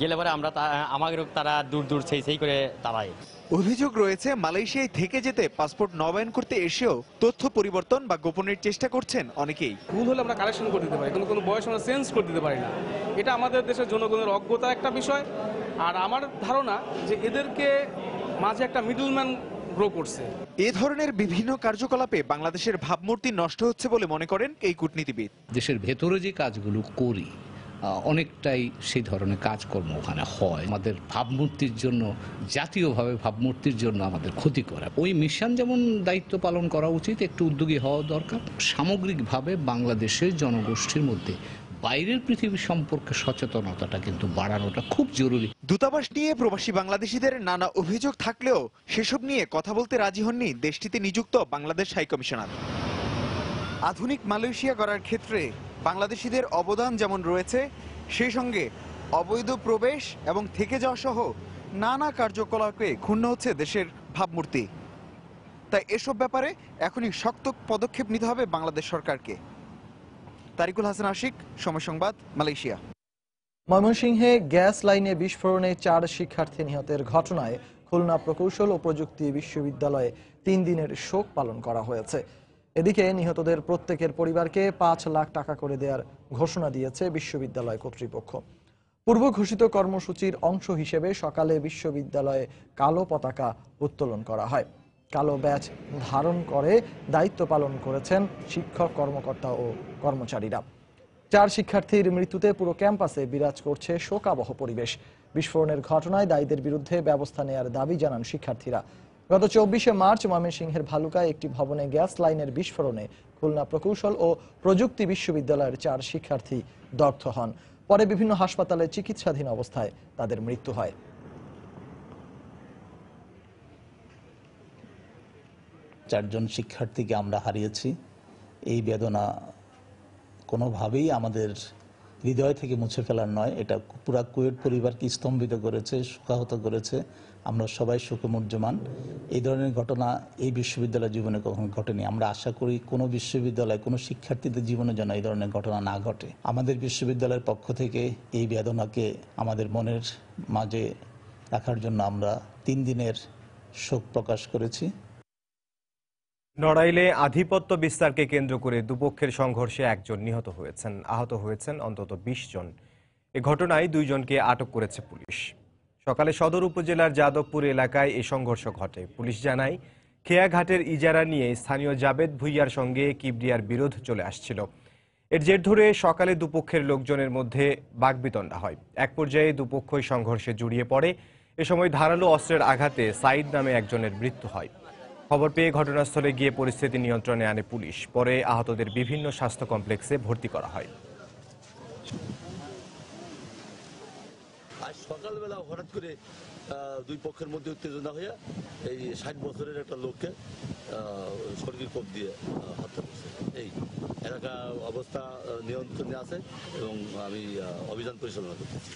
গেলে পরে আমরা আমাদের তারা দূর দূর সেই করে তারাই। অভিযোগ রয়েছে মালয়েশিয়ায় থেকে যেতে পাসপোর্ট নবায়ন করতে এসেও তথ্য পরিবর্তন বা গোপনের চেষ্টা করছেন অনেকেই। ভুল হলে আমরা কারেকশন করে দিতে পারি, কিন্তু কোনো বয়স আমরা চেঞ্জ করে দিতে পারি না। এটা আমাদের দেশের জনগণের অজ্ঞতার একটা বিষয়। আর আমার ধারণা যে এদেরকে মাঝে একটা মিডলম্যান গ্রো করছে। এ ধরনের বিভিন্ন কার্যকলাপে বাংলাদেশের ভাবমূর্তি নষ্ট হচ্ছে বলে মনে করেন এই কূটনীতিবিদ। দেশের ভেতরে যে কাজগুলো করি অনেকটাই সেই ধরনের কাজকর্ম ওখানে হয়। আমাদের ভাবমূর্তির জন্য, জাতীয়ভাবে ভাবমূর্তির জন্য আমাদের ক্ষতি করা। ওই মিশন যেমন দায়িত্ব পালন করা উচিত, একটু উদ্যোগী হওয়া দরকার। সামগ্রিকভাবে বাংলাদেশের জনগোষ্ঠীর মধ্যে বাইরের পৃথিবী সম্পর্কে সচেতনতাটা কিন্তু বাড়ানোটা খুব জরুরি। দূতাবাস নিয়ে প্রবাসী বাংলাদেশিদের নানা অভিযোগ থাকলেও সেসব নিয়ে কথা বলতে রাজি হননি দেশটিতে নিযুক্ত বাংলাদেশ হাই কমিশনার। আধুনিক মালয়েশিয়া গড়ার ক্ষেত্রে বাংলাদেশিদের অবদান যেমন রয়েছে, সেই সঙ্গে অবৈধ প্রবেশ এবং থেকে যাওয়া সহ নানা কার্যকলাপে ক্ষুণ্ণ হচ্ছে দেশের ভাবমূর্তি। তাই এসব ব্যাপারে এখনই শক্ত পদক্ষেপ নিতে হবে বাংলাদেশ সরকারকে। তারিকুল হাসান আশিক, সময় সংবাদ, মালয়েশিয়া। ময়মনসিংহে গ্যাস লাইনে বিস্ফোরণে 4 শিক্ষার্থী নিহতের ঘটনায় খুলনা প্রকৌশল ও প্রযুক্তি বিশ্ববিদ্যালয়ে 3 দিনের শোক পালন করা হয়েছে। এদিকে নিহতদের প্রত্যেকের পরিবারকে 5 লাখ টাকা করে দেওয়ার ঘোষণা দিয়েছে বিশ্ববিদ্যালয় কর্তৃপক্ষ। পূর্ব ঘোষিত কর্মসূচির অংশ হিসেবে সকালে বিশ্ববিদ্যালয়ে কালো পতাকা উত্তোলন করা হয়। কালো ব্যাজ ধারণ করে দায়িত্ব পালন করেছেন শিক্ষক, কর্মকর্তা ও কর্মচারীরা। 4 শিক্ষার্থীর মৃত্যুতে পুরো ক্যাম্পাসে বিরাজ করছে শোকাবহ পরিবেশ। বিস্ফোরণের ঘটনায় দায়ীদের বিরুদ্ধে ব্যবস্থা নেওয়ার দাবি জানান শিক্ষার্থীরা। গত 24শে মার্চ ময়মনসিংহের ভালুকায় একটি ভবনে গ্যাস লাইনের বিস্ফোরণে খুলনা প্রকৌশল ও প্রযুক্তি বিশ্ববিদ্যালয়ের 4 শিক্ষার্থী দগ্ধ হন। পরে বিভিন্ন হাসপাতালে চিকিৎসাধীন অবস্থায় তাদের মৃত্যু হয়। 4 জন শিক্ষার্থীকে আমরা হারিয়েছি। এই বেদনা কোনোভাবেই আমাদের হৃদয় থেকে মুছে ফেলার নয়, এটা পুরা কুয়েট পরিবারকে স্তম্ভিত করেছে, শোকাহত করেছে। আমরা সবাই শোকে মুহ্যমান। এই ধরনের ঘটনা এই বিশ্ববিদ্যালয় জীবনে কখনো ঘটেনি। আমরা আশা করি কোনো বিশ্ববিদ্যালয়, কোনো শিক্ষার্থীদের জীবনে যেন এই ধরনের ঘটনা না ঘটে। আমাদের বিশ্ববিদ্যালয়ের পক্ষ থেকে এই বেদনাকে আমাদের মনের মাঝে রাখার জন্য আমরা 3 দিনের শোক প্রকাশ করেছি। নড়াইলে আধিপত্য বিস্তারকে কেন্দ্র করে দুপক্ষের সংঘর্ষে একজন নিহত হয়েছেন, আহত হয়েছেন অন্তত 20 জন। এ ঘটনায় 2 জনকে আটক করেছে পুলিশ। সকালে সদর উপজেলার যাদবপুর এলাকায় এই সংঘর্ষ ঘটে। পুলিশ জানায়, খেয়াঘাটের ইজারা নিয়ে স্থানীয় জাবেদ ভুইয়ার সঙ্গে কিবরিয়ার বিরোধ চলে আসছিল। এর জের ধরে সকালে দুপক্ষের লোকজনের মধ্যে বাকবিতণ্ডা হয়। এক পর্যায়ে দুপক্ষই সংঘর্ষে জড়িয়ে পড়ে। এ সময় ধারালো অস্ত্রের আঘাতে সাইদ নামে একজনের মৃত্যু হয়। খবর পেয়ে ঘটনাস্থলে গিয়ে পরিস্থিতি নিয়ন্ত্রণে আনে পুলিশ। পরে আহতদের বিভিন্ন স্বাস্থ্য কমপ্লেক্সে ভর্তি করা হয়। আজ সকালবেলা হঠাৎ করে 2 পক্ষের মধ্যে উত্তেজনা হয়ে এই 60 বছরের একটা লোককে শরীরের কোপ দিয়ে হত্যা করছে। এই এলাকা অবস্থা নিয়ন্ত্রণে আছে এবং আমি অভিযান পরিচালনা করতেছি।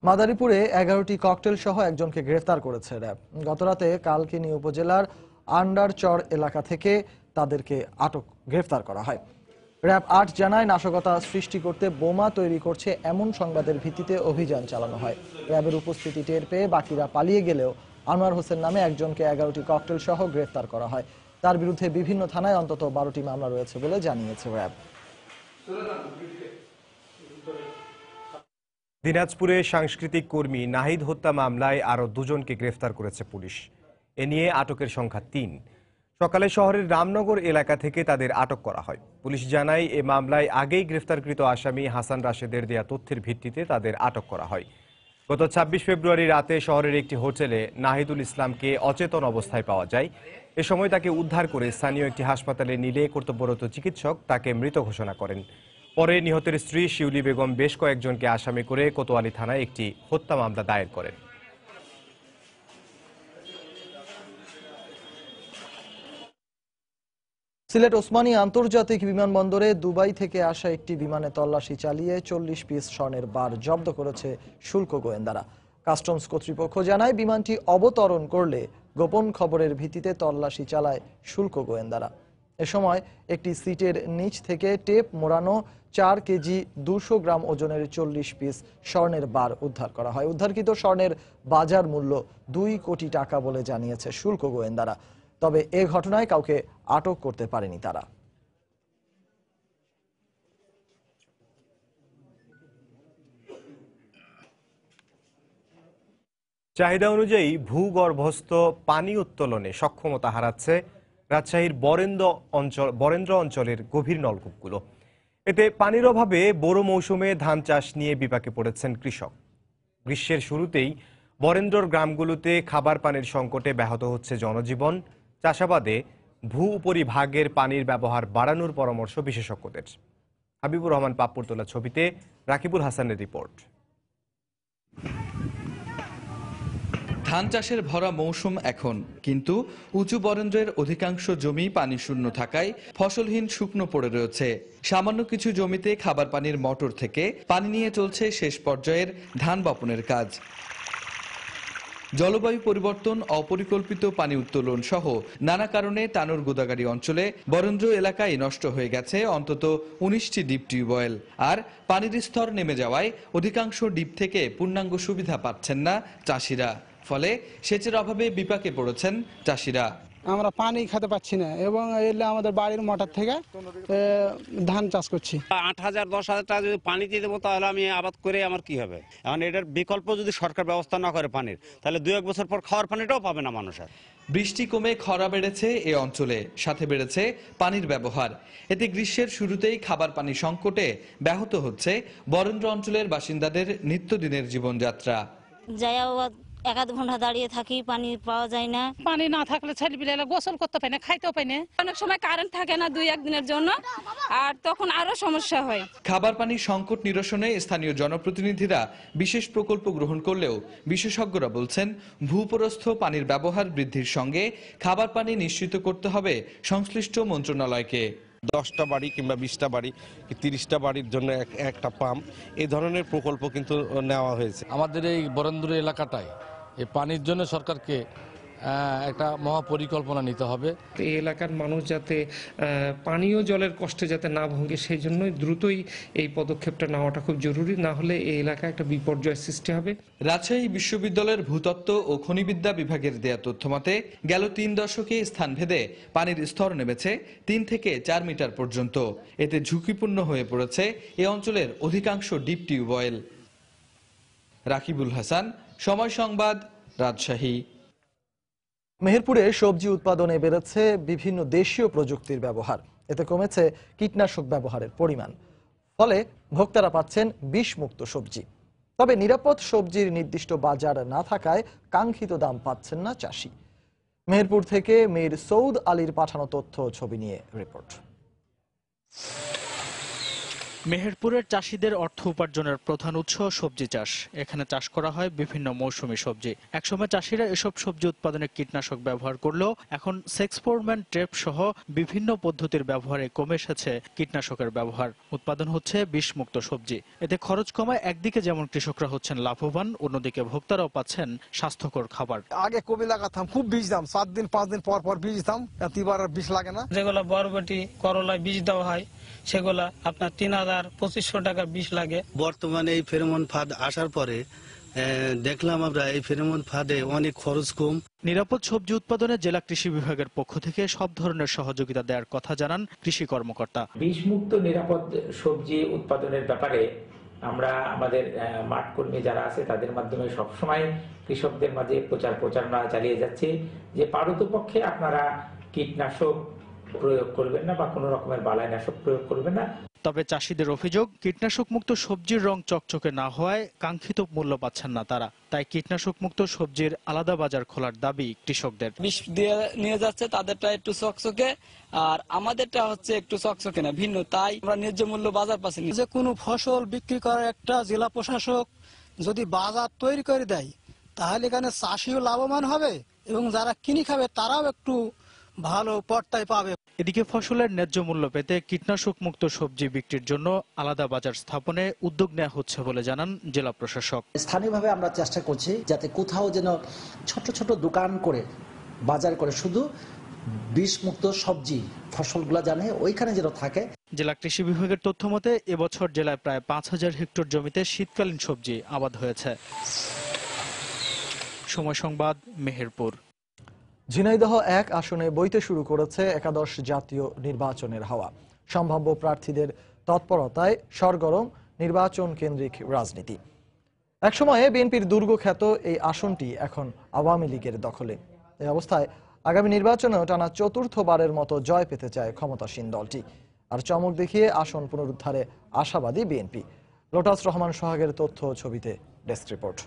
মাদারীপুরে 11টি ককটেল সহ একজনকে গ্রেফতার করেছে র্যাব। গতরাতে কালকিনি উপজেলার আন্ডারচর এলাকা থেকে তাদেরকে গ্রেফতার করা হয়। র্যাব 8 জানায়, নাশকতা সৃষ্টি করতে বোমা তৈরি করছে এমন সংবাদের ভিত্তিতে অভিযান চালানো হয়। র্যাবের উপস্থিতি টের পেয়ে বাকিরা পালিয়ে গেলেও আনোয়ার হোসেন নামে একজনকে 11টি ককটেল সহ গ্রেফতার করা হয়। তার বিরুদ্ধে বিভিন্ন থানায় অন্তত 12টি মামলা রয়েছে বলে জানিয়েছে র্যাব। দিনাজপুরে সাংস্কৃতিক কর্মী নাহিদ হত্যা মামলায় আরও 2 জনকে গ্রেফতার করেছে পুলিশ। এ নিয়ে আটকের সংখ্যা 3। সকালে শহরের রামনগর এলাকা থেকে তাদের আটক করা হয়। পুলিশ জানায়, এ মামলায় আগেই গ্রেফতারকৃত আসামি হাসান রাশেদের দেয়া তথ্যের ভিত্তিতে তাদের আটক করা হয়। গত 26 ফেব্রুয়ারি রাতে শহরের একটি হোটেলে নাহিদুল ইসলামকে অচেতন অবস্থায় পাওয়া যায়। এ সময় তাকে উদ্ধার করে স্থানীয় একটি হাসপাতালে নিলে কর্তব্যরত চিকিৎসক তাকে মৃত ঘোষণা করেন। পরে নিহতের স্ত্রী শিউলি বেগম বেশ কয়েকজনকে আসামি করে কোতোয়ালি থানায় একটি হত্যা মামলা দায়ের করেন। সিলেট ওসমানী আন্তর্জাতিক বিমানবন্দরে দুবাই থেকে আসা একটি বিমানে তল্লাশি চালিয়ে 40 পিস স্বর্ণের বার জব্দ করেছে শুল্ক গোয়েন্দারা। কাস্টমস কর্তৃপক্ষ জানায়, বিমানটি অবতরণ করলে গোপন খবরের ভিত্তিতে তল্লাশি চালায় শুল্ক গোয়েন্দারা। এ সময় একটি সিটের নিচ থেকে টেপ মোড়ানো 4 কেজি 200 গ্রাম ওজনের 40 পিস স্বর্ণের বার উদ্ধার করা হয়। উদ্ধারকৃত স্বর্ণের বাজার মূল্য 2 কোটি টাকা বলে জানিয়েছে শুল্ক গোয়েন্দারা। তবে এ ঘটনায় কাউকে আটক করতে পারেনি তারা। চাহিদা অনুযায়ী ভূগর্ভস্থ পানি উত্তোলনে সক্ষমতা হারাচ্ছে রাজশাহীর বরেন্দ্র অঞ্চলের গভীর নলকূপগুলো। এতে পানির অভাবে বোরো মৌসুমে ধান চাষ নিয়ে বিপাকে পড়েছেন কৃষক। গ্রীষ্মের শুরুতেই বরেন্দ্রর গ্রামগুলোতে খাবার পানির সংকটে ব্যাহত হচ্ছে জনজীবন। চাষাবাদে ভূ উপরিভাগের পানির ব্যবহার বাড়ানোর পরামর্শ বিশেষজ্ঞদের। হাবিবুর রহমান পাপ্পুর তোলা ছবিতে রাকিবুল হাসানের রিপোর্ট। ধান চাষের ভরা মৌসুম এখন, কিন্তু উঁচু বরেন্দ্রের অধিকাংশ জমি পানি শূন্য থাকায় ফসলহীন শুকনো পড়ে রয়েছে। সামান্য কিছু জমিতে খাবার পানির মোটর থেকে পানি নিয়ে চলছে শেষ পর্যায়ের ধান বপনের কাজ। জলবায়ু পরিবর্তন, অপরিকল্পিত পানি উত্তোলন সহ নানা কারণে তানোর গোদাগাড়ি অঞ্চলে বরেন্দ্র এলাকায় নষ্ট হয়ে গেছে অন্তত 19টি ডিপ টিউবওয়েল। আর পানির স্তর নেমে যাওয়ায় অধিকাংশ ডিপ থেকে পূর্ণাঙ্গ সুবিধা পাচ্ছেন না চাষিরা। ফলে সেচের অভাবে বিপাকে পড়েছেন চাষিরা। আমরা পানি খেতে পাচ্ছি না এবং এলে আমাদের বাড়ির মোটর থেকে ধান চাষ করছি। 8,000 10,000 টাকা যদি পানি দিয়ে দেবো তাহলে আমি আবাদ করে আমার কি হবে? এখন এটার বিকল্প যদি সরকার ব্যবস্থা না করে পানির, তাহলে 2-1 বছর পর খাওয়ার পানিটাও পাবে না মানুষ। বৃষ্টি কমে খরা বেড়েছে এ অঞ্চলে, সাথে বেড়েছে পানির ব্যবহার। এতে গ্রীষ্মের শুরুতেই খাবার পানি সংকটে ব্যাহত হচ্ছে বরেন্দ্র অঞ্চলের বাসিন্দাদের নিত্যদিনের জীবনযাত্রা। এক-আধ ঘন্টা দাঁড়িয়ে থাকি, পানি পাওয়া যায় না। পানি না থাকলে ছেলেপিলেরা গোসল করতে পারে না, খাইতেও পায় না। অনেক সময় কারেন্ট থাকে না 2-1 দিনের জন্য, আর তখন আরো সমস্যা হয়। খাবার পানির সংকট নিরসনে স্থানীয় জনপ্রতিনিধিরা বিশেষ প্রকল্প গ্রহণ করলেও বিশেষজ্ঞরা বলছেন, ভূপরস্থ পানির ব্যবহার বৃদ্ধির সঙ্গে খাবার পানি নিশ্চিত করতে হবে সংশ্লিষ্ট মন্ত্রণালয়কে। 10টা বাড়ি কিংবা 20টা বাড়ি কি 30টা বাড়ির জন্য একটা পাম্প, এই ধরনের প্রকল্প কিন্তু নেওয়া হয়েছে। আমাদের এই বরেন্দ্র এলাকাটায় এই পানির জন্য সরকারকে একটা মহাপরিকল্পনা নিতে হবে। এই এলাকার মানুষ যাতে পানীয় জলের কষ্টে যাতে না ভোগে, সেই জন্যই দ্রুতই এই পদক্ষেপটা নেওয়াটা খুব জরুরি, না হলে এই এলাকায় একটা বিপর্যয় সৃষ্টি হবে। রাজশাহী বিশ্ববিদ্যালয়ের ভূতত্ত্ব ও খনিবিদ্যা বিভাগের দেয়া তথ্যমতে গেল 3 দশকে স্থানভেদে পানির স্তর নেমেছে 3 থেকে 4 মিটার পর্যন্ত। এতে ঝুঁকিপূর্ণ হয়ে পড়েছে এ অঞ্চলের অধিকাংশ ডিপ টিউবওয়েল। রাকিবুল হাসান, সময় সংবাদ, রাজশাহী। মেহেরপুরে সবজি উৎপাদনে বেড়েছে বিভিন্ন দেশীয় প্রযুক্তির ব্যবহার। এতে কমেছে কীটনাশক ব্যবহারের পরিমাণ। ফলে ভোক্তারা পাচ্ছেন বিষমুক্ত সবজি। তবে নিরাপদ সবজির নির্দিষ্ট বাজার না থাকায় কাঙ্ক্ষিত দাম পাচ্ছেন না চাষি। মেহেরপুর থেকে মীর সৌদ আলীর পাঠানো তথ্য ও ছবি নিয়ে রিপোর্ট। মেহেরপুরের চাষিদের অর্থ উপার্জনের প্রধান উৎস সবজি চাষ। এখানে চাষ করা হয় বিভিন্ন মৌসুমী সবজি। একসময় চাষিরা এসব সবজি উৎপাদনে কীটনাশক ব্যবহার করলেও এখন সেক্সপোরম্যান ট্রেপ সহ বিভিন্ন পদ্ধতির ব্যবহারে কমে এসেছে কীটনাশকের ব্যবহার। উৎপাদন হচ্ছে বিষমুক্ত সবজি। এতে খরচ কমায় একদিকে যেমন কৃষকরা হচ্ছেন লাভবান, অন্যদিকে ভোক্তারাও পাচ্ছেন স্বাস্থ্যকর খাবার। আগে কবি লাগাতাম, খুব বীজ দাম, 7 দিন 5 দিন পর পর বীজ দাম, এবার বীজ লাগে না। যেগুলো বরবটি করলায় বীজ দেওয়া হয় সেগুলা আপনার 3000-2500 টাকা বীজ লাগে। বর্তমানে এই ফেরোমন ফাঁদ আসার পরে দেখলাম আমরা এই ফেরোমন ফাঁদে অনেক খরচ কম। নিরাপদ সবজি উৎপাদনে জেলা কৃষি বিভাগের পক্ষ থেকে সব ধরনের সহযোগিতা দেওয়ার কথা জানান কৃষি কর্মকর্তা। বিষমুক্ত নিরাপদ সবজি উৎপাদনের ব্যাপারে আমরা আমাদের মাঠ কর্মী যারা আছে তাদের মাধ্যমে সবসময় কৃষকদের মাঝে প্রচারণা চালিয়ে যাচ্ছে যে পারতপক্ষে আপনারা কীটনাশক প্রয়োগ করবেন না বা কোনো রকমের বালাইনাশক প্রয়োগ করবেন না। তবে চাষিদের অভিযোগ, কীটনাশক মুক্ত সবজির রং চকচকে না হওয়ায় কাঙ্ক্ষিত মূল্য পাচ্ছেন না তারা। তাই কীটনাশক মুক্ত সবজির আলাদা বাজার খোলার দাবি কৃষকদের। বিষ দিয়ে নিয়ে যাচ্ছে, তাদেরটা একটু চকচকে আর আমাদেরটা হচ্ছে একটু চকচকে না, ভিন্ন। তাই আমরা ন্যায্য মূল্য বাজার পাচ্ছি না। যে কোনো ফসল বিক্রি করার একটা জেলা প্রশাসক যদি বাজার তৈরি করে দেয় তাহলে এখানে চাষিও লাভবান হবে এবং যারা কিনে খাবে তারাও একটু ভালো পর্যায়ে পাবে। এদিকে ফসলের ন্যায্য মূল্য পেতে কীটনাশক মুক্ত সবজি বিক্রির জন্য আলাদা বাজার স্থাপনে উদ্যোগ নেওয়া হচ্ছে বলে জানান জেলা প্রশাসক। স্থানীয়ভাবে আমরা চেষ্টা করছি যাতে কোথাও যেন ছোট ছোট দোকান করে বাজার করে শুধু বিষমুক্ত সবজি ফসলগুলো জানে ওইখানে যেন থাকে। জেলা কৃষি বিভাগের তথ্য মতে এবছর জেলায় প্রায় 5000 হেক্টর জমিতে শীতকালীন সবজি আবাদ হয়েছে। সময় সংবাদ, মেহেরপুর। ঝিনাইদহ 1 আসনে বইতে শুরু করেছে একাদশ জাতীয় নির্বাচনের হাওয়া। সম্ভাব্য প্রার্থীদের তৎপরতায় সরগরম নির্বাচন কেন্দ্রিক রাজনীতি। একসময়ে বিএনপির দুর্গখ্যাত এই আসনটি এখন আওয়ামী লীগের দখলে। এই অবস্থায় আগামী নির্বাচনেও টানা 4র্থবারের মতো জয় পেতে চায় ক্ষমতাসীন দলটি। আর চমক দেখিয়ে আসন পুনরুদ্ধারে আশাবাদী বিএনপি। লোটাস রহমান সোহাগের তথ্য ছবিতে ডেস্ক রিপোর্ট।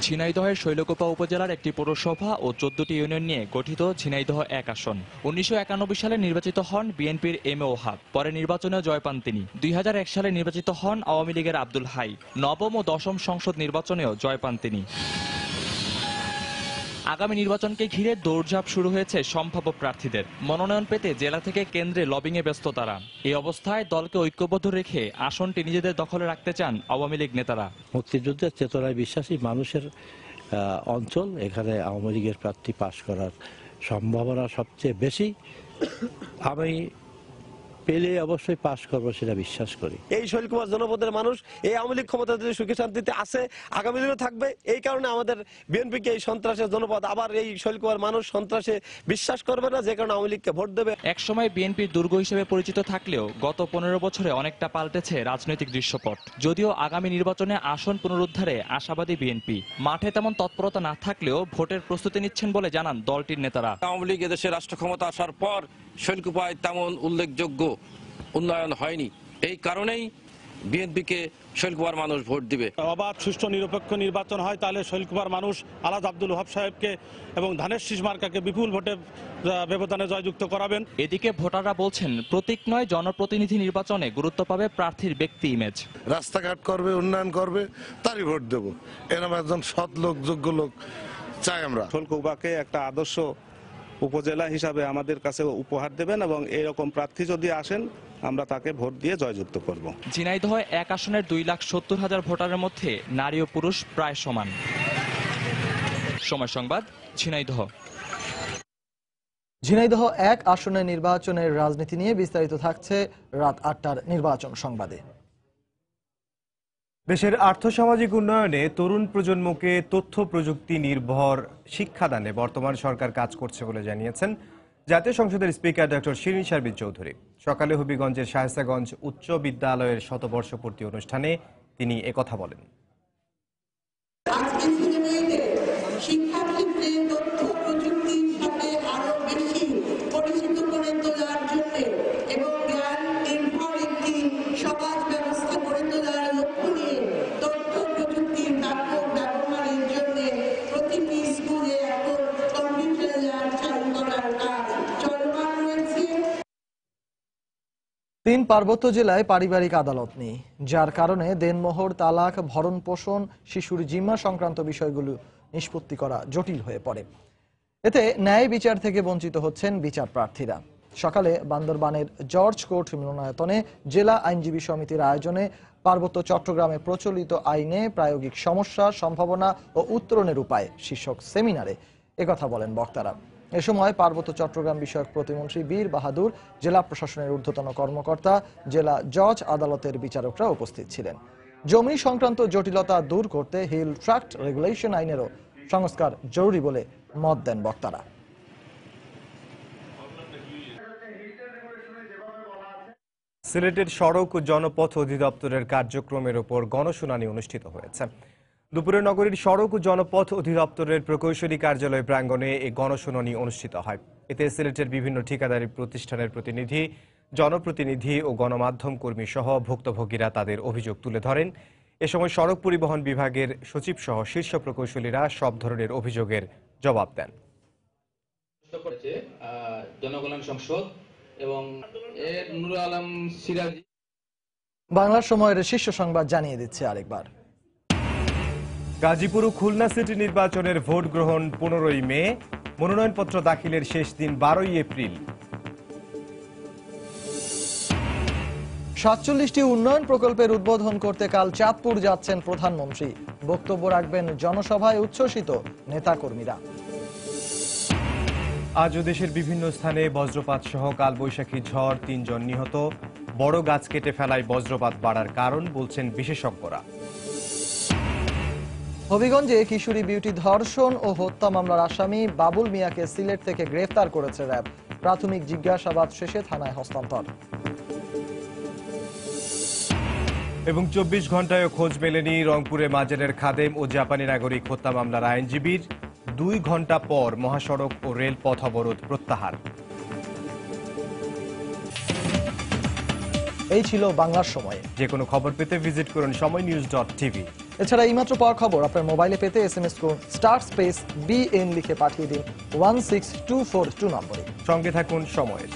ঝিনাইদহের শৈলকুপা উপজেলার একটি পৌরসভা ও 14টি ইউনিয়ন নিয়ে গঠিত ঝিনাইদহ 1 আসন। 1991 সালে নির্বাচিত হন বিএনপির এম এ ওহাব। পরে নির্বাচনে জয় পান তিনি। 2001 সালে নির্বাচিত হন আওয়ামী লীগের আব্দুল হাই। নবম ও দশম সংসদ নির্বাচনেও জয় পান তিনি। আগামী নির্বাচনকে ঘিরে দৌড়ঝাঁপ শুরু হয়েছে সম্ভাব্য প্রার্থীদের। মনোনয়ন পেতে জেলা থেকে কেন্দ্রে লবিংয়ে ব্যস্ত তারা। এই অবস্থায় দলকে ঐক্যবদ্ধ রেখে আসনটি নিজেদের দখলে রাখতে চান আওয়ামী লীগ নেতারা। মুক্তিযুদ্ধের চেতনায় বিশ্বাসী মানুষের অঞ্চল, এখানে আওয়ামী লীগের প্রার্থী পাশ করার সম্ভাবনা সবচেয়ে বেশি। আমি পেলে অবশ্যই পাশ করবো সেটা বিশ্বাস করি। এই শৈলকুমার জনপদের মানুষ এই আওয়ামী লীগ ক্ষমতা যদি সুখে শান্তিতে আছে, আগামী দিনেও থাকবে। এই কারণে আমাদের বিএনপিকে এই সন্ত্রাসের জনপদ, আবার এই শৈলকুমার মানুষ সন্ত্রাসে বিশ্বাস করবে না, যে কারণে আওয়ামী লীগকে ভোট দেবে। একসময় বিএনপির দুর্গ হিসেবে পরিচিত থাকলেও গত 15 বছরে অনেকটা পাল্টেছে রাজনৈতিক দৃশ্যপট। যদিও আগামী নির্বাচনে আসন পুনরুদ্ধারে আশাবাদী বিএনপি। মাঠে তেমন তৎপরতা না থাকলেও ভোটের প্রস্তুতি নিচ্ছেন বলে জানান দলটির নেতারা। আওয়ামী লীগ এদেশে রাষ্ট্র ক্ষমতা আসার পর শৈলকুপায় তেমন উল্লেখযোগ্য উন্নয়ন হয়নি। এই কারণেই বিএনপিকে শৈলকুপার মানুষ ভোট দিবে। অবাধ সুষ্ঠু নিরপেক্ষ নির্বাচন হয় তাহলে শৈলকুপার মানুষ আলাদ আব্দুল ওহাব সাহেবকে এবং ধানের শীষ মার্কাকে বিপুল ভোটে ব্যবধানে জয়যুক্ত করাবেন। এদিকে ভোটাররা বলছেন প্রতীক নয় জনপ্রতিনিধি নির্বাচনে গুরুত্ব পাবে প্রার্থীর ব্যক্তি ইমেজ। রাস্তাঘাট করবে, উন্নয়ন করবে, তারই ভোট দেব। এরকম একজন সৎ লোক, যোগ্য লোক চাই আমরা। শৈলকুপাকে একটা আদর্শ উপজেলা হিসাবে আমাদের কাছে উপহার দেবেন এবং এরকম প্রার্থী যদি আসেন আমরা তাকে ভোট দিয়ে জয়যুক্ত করব। ঝিনাইদহ এক আসনের 2,70,000 ভোটারের মধ্যে নারী ও পুরুষ প্রায় সমান। সময় সংবাদ, ঝিনাইদহ। ঝিনাইদহ এক আসনের নির্বাচনের রাজনীতি নিয়ে বিস্তারিত থাকছে রাত 8টার নির্বাচন সংবাদে। দেশের আর্থসামাজিক উন্নয়নে তরুণ প্রজন্মকে তথ্য প্রযুক্তি নির্ভর শিক্ষাদানে বর্তমান সরকার কাজ করছে বলে জানিয়েছেন জাতীয় সংসদের স্পিকার ডক্টর শিরিন শারমিন চৌধুরী। সকালে হবিগঞ্জের শায়েস্তাগঞ্জ উচ্চ বিদ্যালয়ের শতবর্ষপূর্তি অনুষ্ঠানে তিনি একথা বলেন। তিন পার্বত্য জেলায় পারিবারিক আদালত নেই, যার কারণে দেনমোহর, তালাক, ভরণ পোষণ, শিশুর জিম্মা সংক্রান্ত বিষয়গুলো নিষ্পত্তি করা জটিল হয়ে পড়ে। এতে ন্যায় বিচার থেকে বঞ্চিত হচ্ছেন বিচার প্রার্থীরা। সকালে বান্দরবানের জর্জ কোর্ট মিলনায়তনে জেলা আইনজীবী সমিতির আয়োজনে পার্বত্য চট্টগ্রামে প্রচলিত আইনে প্রায়োগিক সমস্যা, সম্ভাবনা ও উত্তরণের উপায় শীর্ষক সেমিনারে একথা বলেন বক্তারা। এ সময় পার্বত্য চট্টগ্রাম বিষয়ক প্রতিমন্ত্রী বীর বাহাদুর, জেলা প্রশাসনের ঊর্ধ্বতন কর্মকর্তা, জেলা জজ আদালতের বিচারকরা উপস্থিত ছিলেন। জমি সংক্রান্ত জটিলতা দূর করতে হিল ট্রাক্ট রেগুলেশন আইনেরও সংস্কার জরুরি বলে মত দেন বক্তারা। সিলেটের সড়ক ও জনপথ অধিদপ্তরের কার্যক্রমের উপর গণশুনানি অনুষ্ঠিত হয়েছে। দুপুরে নগরীর সড়ক ও জনপথ অধিদপ্তরের প্রকৌশলী কার্যালয় প্রাঙ্গণে এই গণশুনানি অনুষ্ঠিত হয়। এতে সিলেটের বিভিন্ন ঠিকাদারি প্রতিষ্ঠানের প্রতিনিধি, জনপ্রতিনিধি ও গণমাধ্যম কর্মী সহ ভুক্তভোগীরা তাদের অভিযোগ তুলে ধরেন। এ সময় সড়ক পরিবহন বিভাগের সচিব সহ শীর্ষ প্রকৌশলীরা সব ধরনের অভিযোগের জবাব দেন। জনকল্যাণ সংসদ এবং নুরুল আলম সিরাজি। বাংলার সময়ের শীর্ষ সংবাদ জানিয়ে দিচ্ছে আরেকবার। গাজীপুর ও খুলনা সিটি নির্বাচনের ভোট গ্রহণ 15ই মে, মনোনয়নপত্র দাখিলের শেষ দিন 12ই এপ্রিল। 47টি উন্নয়ন প্রকল্পের উদ্বোধন করতে কাল চাঁদপুর যাচ্ছেন প্রধানমন্ত্রী। বক্তব্য রাখবেন জনসভায় উচ্ছ্বসিত নেতাকর্মীরা। আজও দেশের বিভিন্ন স্থানে বজ্রপাত সহ কালবৈশাখী ঝড়, 3 জন নিহত। বড় গাছ কেটে ফেলায় বজ্রপাত বাড়ার কারণ বলছেন বিশেষজ্ঞরা। হবিগঞ্জে কিশোরী বিউটি ধর্ষণ ও হত্যা মামলার আসামি বাবুল মিয়াকে সিলেট থেকে গ্রেফতার করেছে র্যাব। প্রাথমিক জিজ্ঞাসাবাদ শেষে থানায় হস্তান্তর। এবং 24 ঘন্টায় খোঁজ মেলেনি রংপুরে মাজারের খাদেম ও জাপানি নাগরিক হত্যা মামলার আইনজীবীর। 2 ঘন্টা পর মহাসড়ক ও রেলপথ অবরোধ প্রত্যাহার। এই ছিল বাংলার সময়। যে কোনো খবর পেতে ভিজিট করুন সময়নিউজ.tv। এছাড়া এইমাত্র পাওয়া খবর আপনার মোবাইলে পেতে SMS করুন *BN লিখে পাঠিয়ে দিন 16242 নম্বরে। সঙ্গে থাকুন সময়ের।